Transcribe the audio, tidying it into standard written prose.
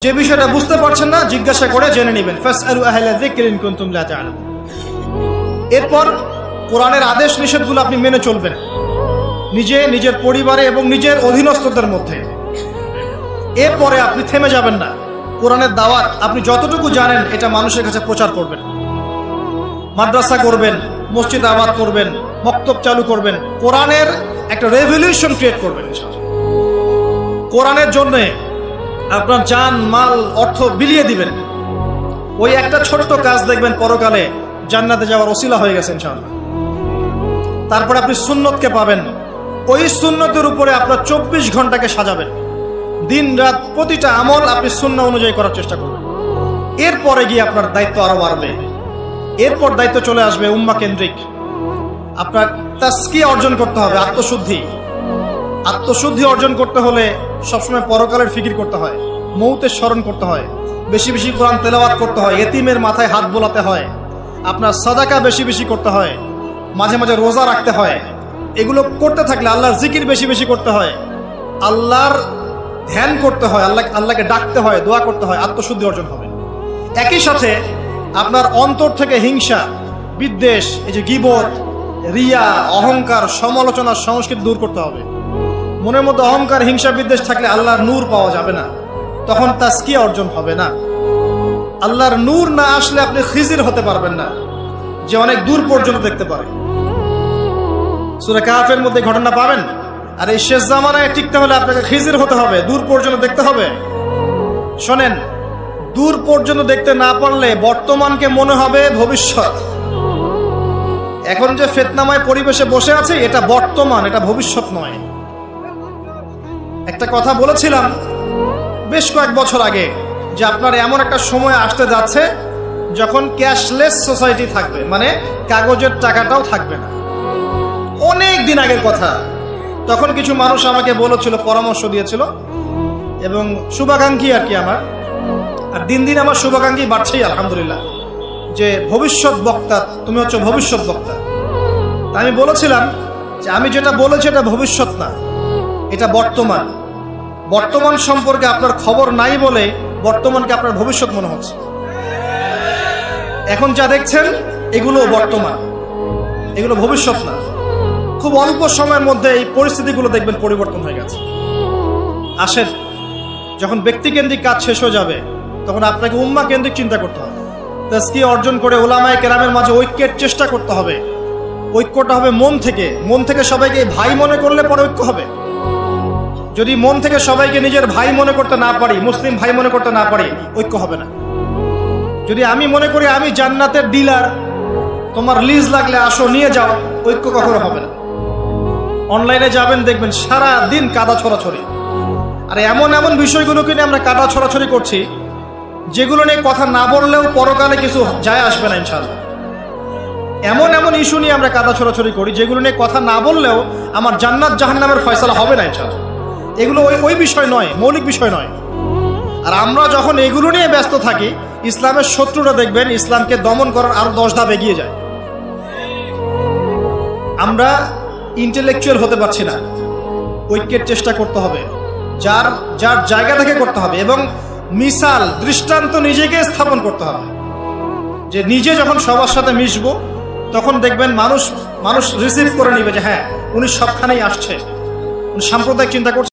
যে বিষয়টা বুঝতে পারছেন না জিজ্ঞাসা করে জেনে নেবেন। ফাসআলু আহলা যিকরি ইন কুনতুম লা তা'লামুন। এরপর কোরআনের আদেশ নিষেধগুলো আপনি মেনে চলবেন নিজের পরিবারে এবং নিজের অধীনস্থদের মধ্যে। এরপরে আপনি থেমে যাবেন না। কোরআনের দাওয়াত আপনি যতটুকু জানেন এটা মানুষের কাছে প্রচার করবেন, মাদ্রাসা করবেন, মসজিদ আবাদ করবেন, মক্তব চালু করবেন, কোরআনের একটা রেভলিউশন ক্রিয়েট করবেন। কোরআনের জন্য আপনার জান মাল অর্থ বিলিয়ে দিবেন। ওই একটা ছোট্ট কাজ দেখবেন পরকালে জান্নাতে যাওয়ার ওসিলা হয়ে গেছে ইনশাআল্লাহ। তারপর আপনি সুন্নতকে পাবেন। ওই সুন্নতের উপরে আপনার 24 ঘন্টাকে সাজাবেন। দিন রাত প্রতিটা আমল আপনি সুন্নাহ অনুযায়ী করার চেষ্টা করবেন। এরপরে গিয়ে আপনার দায়িত্ব আরো বাড়বে। এরপর দায়িত্ব চলে আসবে উম্মাহ কেন্দ্রিক। আপনার তাজকিয়া অর্জন করতে হবে, আত্মশুদ্ধি অর্জন করতে হলে সবসময় পরকালের ফিকির করতে হয়, মৌতের স্মরণ করতে হয়, বেশি বেশি কোরআন তেলাওয়াত করতে হয়, এতিমের মাথায় হাত বোলাতে হয়, আপনার সাদাকা বেশি বেশি করতে হয়, মাঝে মাঝে রোজা রাখতে হয়। এগুলো করতে থাকলে আল্লাহর জিকির বেশি বেশি করতে হয়, আল্লাহর ধ্যান করতে হয়, আল্লাহকে ডাকতে হয়, দোয়া করতে হয়, আত্মশুদ্ধি অর্জন হবে। একই সাথে আপনার অন্তর থেকে হিংসা, বিদ্বেষ, এই যে গীবত, রিয়া, অহংকার, সমালোচনা, সংস্কৃতি দূর করতে হবে। মনের মধ্যে অহংকার, হিংসা, বিদ্বেষ থাকলে আল্লাহর নূর পাওয়া যাবে না, তখন তাজকিয়া অর্জন হবে না। আল্লাহর নূর না আসলে আপনি খিজির হতে পারবেন না, যে অনেক দূর পর্যন্ত দেখতে পারে। সূরা কাহফের মধ্যে ঘটনা পাবেন। আর এই শেষ জামানায় টিকতে হলে আপনাকে খিজির হতে হবে, দূর পর্যন্ত দেখতে হবে। শোনেন, দূর পর্যন্ত দেখতে না পারলে বর্তমানকে মনে হবে ভবিষ্যৎ। এখন যে ফিতনাময় পরিবেশে বসে আছে এটা বর্তমান, এটা ভবিষ্যৎ নয়। একটা কথা বলেছিলাম বেশ কয়েক বছর আগে যে আপনার এমন একটা সময় আসতে যাচ্ছে যখন ক্যাশলেস সোসাইটি থাকবে, মানে কাগজের টাকাটাও থাকবে না। অনেক দিন আগের কথা। তখন কিছু মানুষ আমাকে বলেছিল, পরামর্শ দিয়েছিল এবং শুভাকাঙ্ক্ষী আর কি আমার। আর দিন দিন আমার শুভাকাঙ্ক্ষী বাড়ছেই আলহামদুলিল্লাহ, যে ভবিষ্যৎ বক্তা, তুমি হচ্ছে ভবিষ্যৎ বক্তা। আমি বলেছিলাম যে আমি যেটা বলেছি এটা ভবিষ্যৎ না, এটা বর্তমান। বর্তমান সম্পর্কে আপনার খবর নাই বলে বর্তমানকে আপনার ভবিষ্যৎ মনে হচ্ছে। এখন যা দেখছেন এগুলো বর্তমান, এগুলো ভবিষ্যৎ না। খুব অল্প সময়ের মধ্যে এই পরিস্থিতিগুলো দেখবেন পরিবর্তন হয়ে গেছে। আসেন, যখন ব্যক্তিকেন্দ্রিক কাজ শেষ হয়ে যাবে তখন আপনাকে উম্মাহ কেন্দ্রিক চিন্তা করতে হবে। তাজকিয়া অর্জন করে উলামায়ে কেরামের মাঝে ঐক্যের চেষ্টা করতে হবে। ঐক্যটা হবে মন থেকে সবাইকে ভাই মনে করলে পরে ঐক্য হবে। যদি মন থেকে সবাইকে নিজের ভাই মনে করতে না পারি, মুসলিম ভাই মনে করতে না পারি, ঐক্য হবে না। যদি আমি মনে করি আমি জান্নাতের ডিলার, তোমার লিজ লাগলে আসো নিয়ে যাও, ঐক্য কখনো হবে না। অনলাইনে যাবেন দেখবেন সারা দিন কাদা ছড়াছড়ি। আর এমন এমন বিষয়গুলোকে নিয়ে আমরা কাদা ছড়াছড়ি করছি যেগুলো নিয়ে কথা না বললেও পরকালে কিছু যায় আসবে না ইনশাআল্লাহ। এমন এমন ইস্যু নিয়ে আমরা কাদা ছড়াছড়ি করি যেগুলো নিয়ে কথা না বললেও আমার জান্নাত জাহান্নামের ফয়সালা হবে না ইনশাআল্লাহ। এগুলো ওই বিষয় নয়, মৌলিক বিষয় নয়। আর আমরা যখন এগুলো নিয়ে ব্যস্ত থাকি, ইসলামের শত্রুরা দেখবেন ইসলামকে দমন করার আরো 10 ধাপ এগিয়ে যায়। আমরা ইন্টেলেকচুয়াল হতে পারছি না। ঐক্যের চেষ্টা করতে হবে, যার জায়গা থেকে করতে হবে এবং মিসাল, দৃষ্টান্ত নিজেকে স্থাপন করতে হবে। যে নিজে যখন সবার সাথে মিশবো তখন দেখবেন মানুষ রিসিভ করে নিবে যে হ্যাঁ, উনি সবখানেই আসছে, উনি সাম্প্রদায়িক চিন্তা করছে।